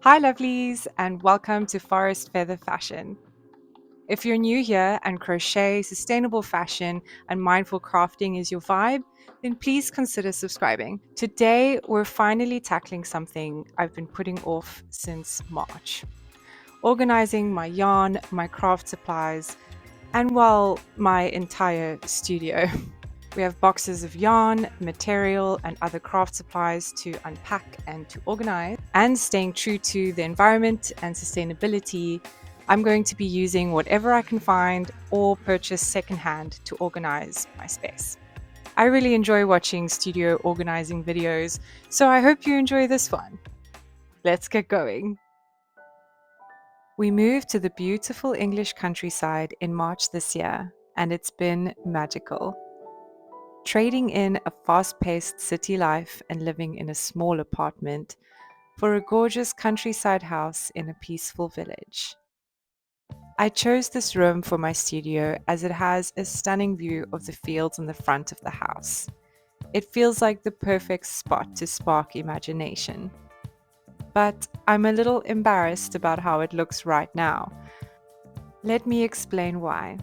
Hi, lovelies, and welcome to Forest Feather Fashion. If you're new here and crochet, sustainable fashion, and mindful crafting is your vibe, then please consider subscribing. Today, we're finally tackling something I've been putting off since March: organizing my yarn, my craft supplies, and well, my entire studio. We have boxes of yarn, material, and other craft supplies to unpack and to organize. And staying true to the environment and sustainability, I'm going to be using whatever I can find or purchase secondhand to organize my space. I really enjoy watching studio organizing videos, so I hope you enjoy this one. Let's get going. We moved to the beautiful English countryside in March this year, and it's been magical. Trading in a fast-paced city life and living in a small apartment for a gorgeous countryside house in a peaceful village. I chose this room for my studio as it has a stunning view of the fields in the front of the house. It feels like the perfect spot to spark imagination. But I'm a little embarrassed about how it looks right now. Let me explain why.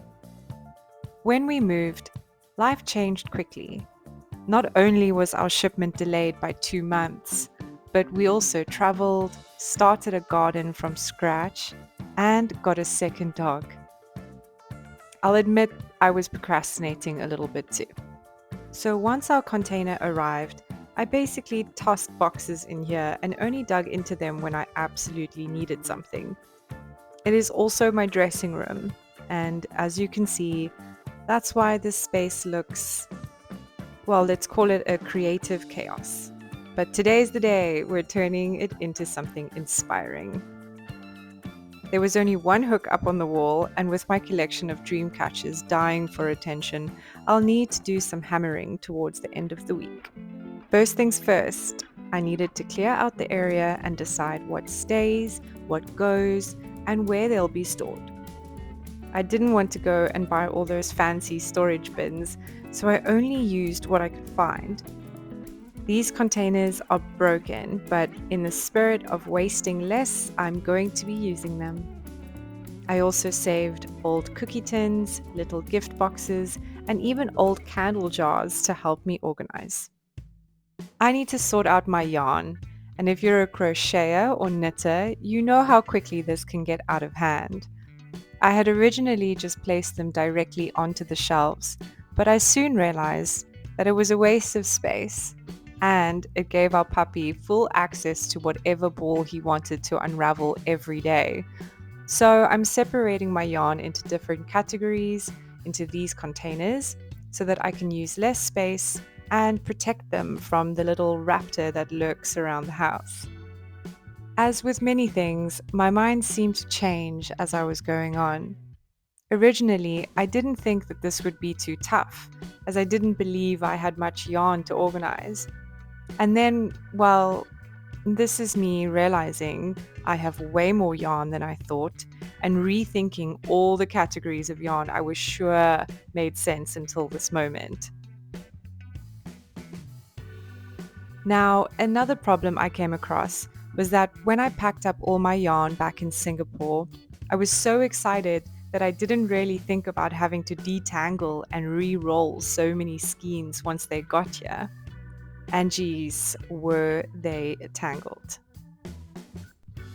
When we moved, life changed quickly. Not only was our shipment delayed by 2 months, but we also traveled, started a garden from scratch, and got a second dog. I'll admit I was procrastinating a little bit too. So once our container arrived, I basically tossed boxes in here and only dug into them when I absolutely needed something. It is also my dressing room, and as you can see, that's why this space looks, well, let's call it a creative chaos. But today's the day we're turning it into something inspiring. There was only one hook up on the wall, and with my collection of dreamcatchers dying for attention, I'll need to do some hammering towards the end of the week. First things first, I needed to clear out the area and decide what stays, what goes, and where they'll be stored. I didn't want to go and buy all those fancy storage bins, so I only used what I could find. These containers are broken, but in the spirit of wasting less, I'm going to be using them. I also saved old cookie tins, little gift boxes, and even old candle jars to help me organize. I need to sort out my yarn, and if you're a crocheter or knitter, you know how quickly this can get out of hand. I had originally just placed them directly onto the shelves, but I soon realized that it was a waste of space, and it gave our puppy full access to whatever ball he wanted to unravel every day. So I'm separating my yarn into different categories into these containers so that I can use less space and protect them from the little raptor that lurks around the house. As with many things, my mind seemed to change as I was going on. Originally, I didn't think that this would be too tough, as I didn't believe I had much yarn to organize. And then, well, this is me realizing I have way more yarn than I thought, and rethinking all the categories of yarn I was sure made sense until this moment. Now, another problem I came across was that when I packed up all my yarn back in Singapore, I was so excited that I didn't really think about having to detangle and re-roll so many skeins once they got here. And geez, were they tangled.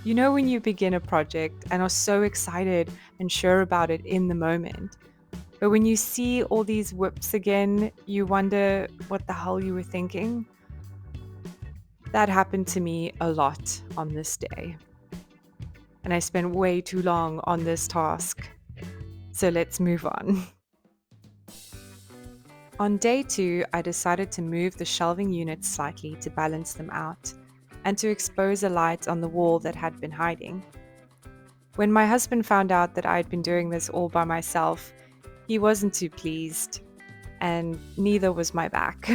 You know when you begin a project and are so excited and sure about it in the moment, but when you see all these whips again, you wonder what the hell you were thinking? That happened to me a lot on this day. And I spent way too long on this task. So let's move on. On day 2, I decided to move the shelving units slightly to balance them out and to expose a light on the wall that had been hiding. When my husband found out that I had been doing this all by myself, he wasn't too pleased, and neither was my back.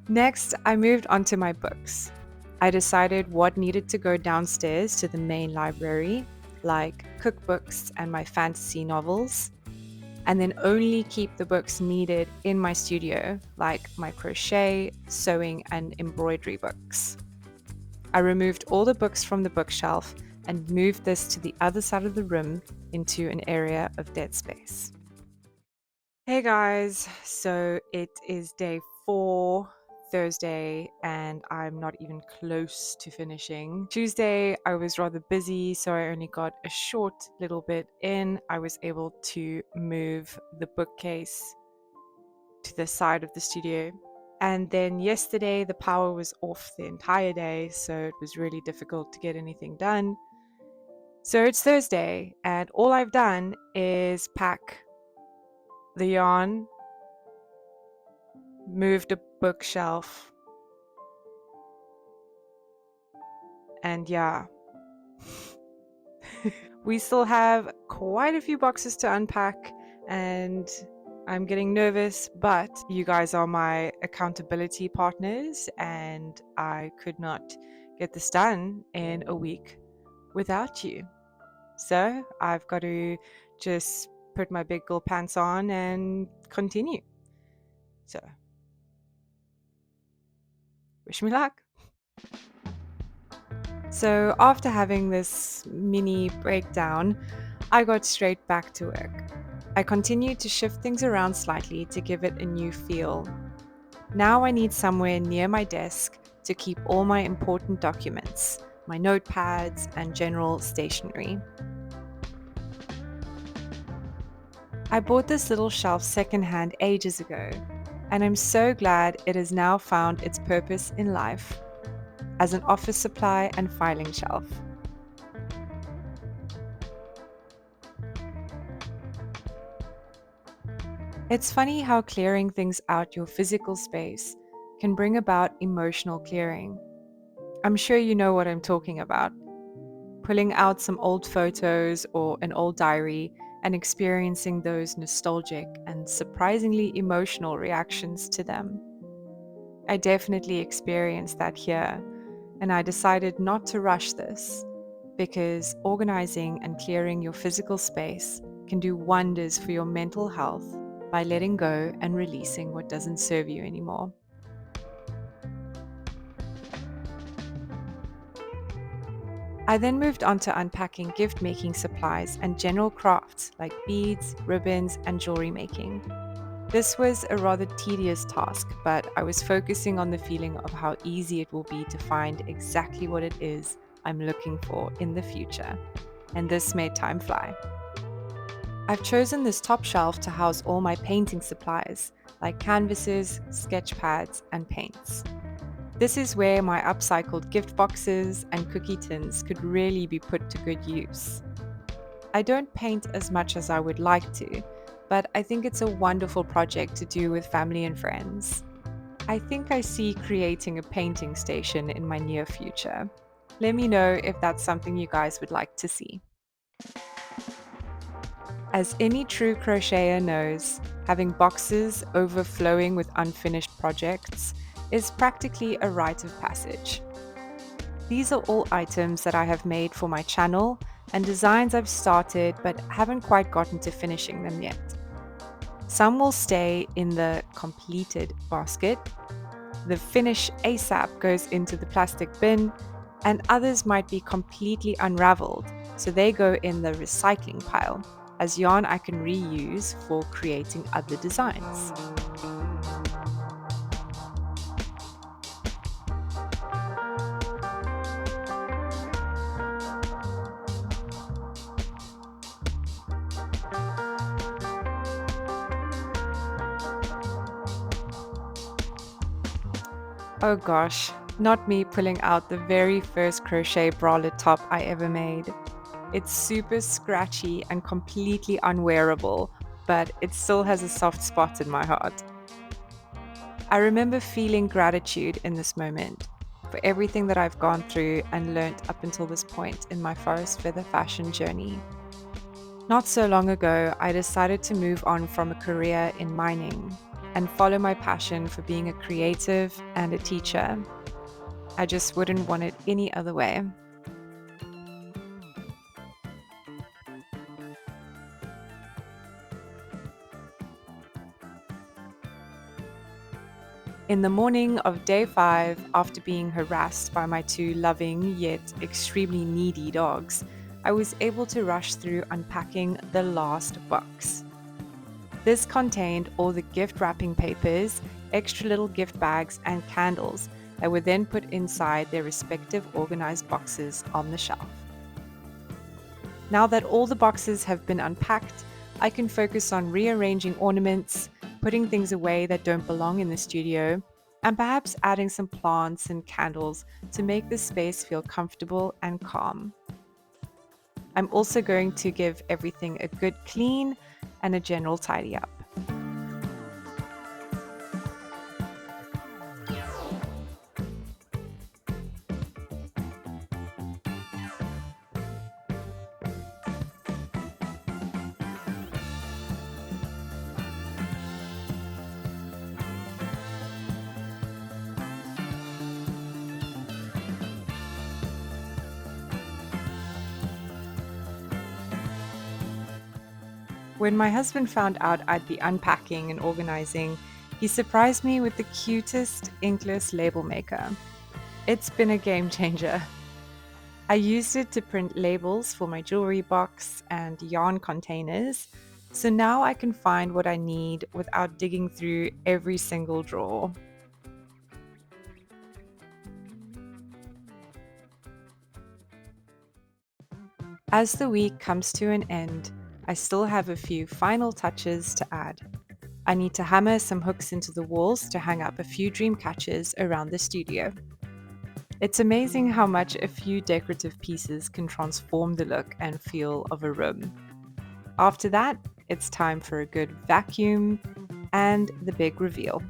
Next, I moved on to my books. I decided what needed to go downstairs to the main library, like cookbooks and my fantasy novels, and then only keep the books needed in my studio, like my crochet, sewing, and embroidery books. I removed all the books from the bookshelf and moved this to the other side of the room into an area of dead space. Hey guys, so it is day 4, Thursday, and I'm not even close to finishing. Tuesday, I was rather busy, so I only got a short little bit in. I was able to move the bookcase to the side of the studio. And then yesterday, the power was off the entire day, so it was really difficult to get anything done. So it's Thursday, and all I've done is pack the yarn, moved a bookshelf, and yeah. We still have quite a few boxes to unpack, and I'm getting nervous, but you guys are my accountability partners, and I could not get this done in a week without you. So I've got to just put my big girl pants on and continue. So, wish me luck. So, after having this mini breakdown, I got straight back to work. I continued to shift things around slightly to give it a new feel. Now I need somewhere near my desk to keep all my important documents, my notepads, and general stationery. I bought this little shelf secondhand ages ago, and I'm so glad it has now found its purpose in life as an office supply and filing shelf. It's funny how clearing things out your physical space can bring about emotional clearing. I'm sure you know what I'm talking about. Pulling out some old photos or an old diary and experiencing those nostalgic and surprisingly emotional reactions to them. I definitely experienced that here, and I decided not to rush this because organizing and clearing your physical space can do wonders for your mental health by letting go and releasing what doesn't serve you anymore. I then moved on to unpacking gift making supplies and general crafts like beads, ribbons, and jewelry making. This was a rather tedious task, but I was focusing on the feeling of how easy it will be to find exactly what it is I'm looking for in the future, and this made time fly. I've chosen this top shelf to house all my painting supplies, like canvases, sketch pads, and paints. This is where my upcycled gift boxes and cookie tins could really be put to good use. I don't paint as much as I would like to, but I think it's a wonderful project to do with family and friends. I think I see creating a painting station in my near future. Let me know if that's something you guys would like to see. As any true crocheter knows, having boxes overflowing with unfinished projects is practically a rite of passage. These are all items that I have made for my channel and designs I've started but haven't quite gotten to finishing them yet. Some will stay in the completed basket, the finish ASAP goes into the plastic bin, and others might be completely unraveled, so they go in the recycling pile as yarn I can reuse for creating other designs. Oh gosh, not me pulling out the very first crochet bralette top I ever made. It's super scratchy and completely unwearable, but it still has a soft spot in my heart. I remember feeling gratitude in this moment for everything that I've gone through and learnt up until this point in my forest feather fashion journey. Not so long ago, I decided to move on from a career in mining and follow my passion for being a creative and a teacher. I just wouldn't want it any other way. In the morning of day 5, after being harassed by my two loving yet extremely needy dogs, I was able to rush through unpacking the last box. This contained all the gift wrapping papers, extra little gift bags, and candles that were then put inside their respective organized boxes on the shelf. Now that all the boxes have been unpacked, I can focus on rearranging ornaments, putting things away that don't belong in the studio, and perhaps adding some plants and candles to make the space feel comfortable and calm. I'm also going to give everything a good clean and a general tidy up. When my husband found out I'd be unpacking and organizing, he surprised me with the cutest inkless label maker. It's been a game changer. I used it to print labels for my jewelry box and yarn containers, so now I can find what I need without digging through every single drawer. As the week comes to an end, I still have a few final touches to add. I need to hammer some hooks into the walls to hang up a few dreamcatchers around the studio. It's amazing how much a few decorative pieces can transform the look and feel of a room. After that, it's time for a good vacuum and the big reveal.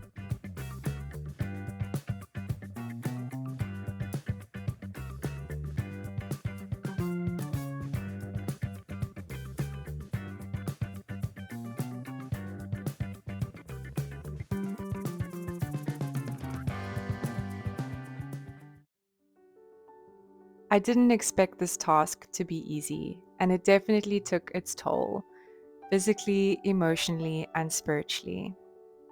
I didn't expect this task to be easy, and it definitely took its toll, physically, emotionally, and spiritually.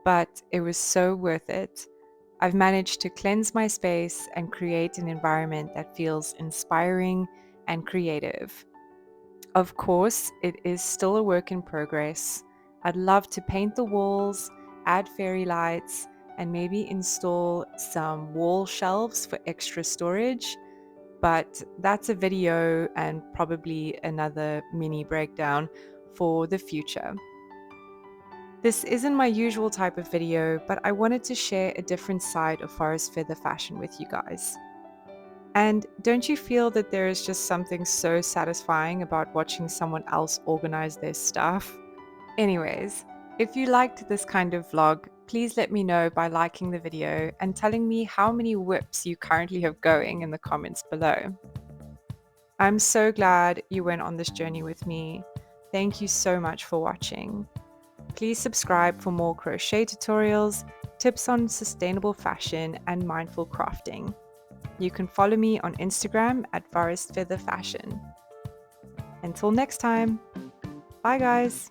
But it was so worth it. I've managed to cleanse my space and create an environment that feels inspiring and creative. Of course, it is still a work in progress. I'd love to paint the walls, add fairy lights, and maybe install some wall shelves for extra storage. But that's a video and probably another mini breakdown for the future. This isn't my usual type of video, but I wanted to share a different side of forest feather fashion with you guys. And don't you feel that there is just something so satisfying about watching someone else organize their stuff? Anyways, if you liked this kind of vlog, please let me know by liking the video and telling me how many whips you currently have going in the comments below. I'm so glad you went on this journey with me. Thank you so much for watching. Please subscribe for more crochet tutorials, tips on sustainable fashion, and mindful crafting. You can follow me on Instagram at Forest Feather Fashion. Until next time, bye guys!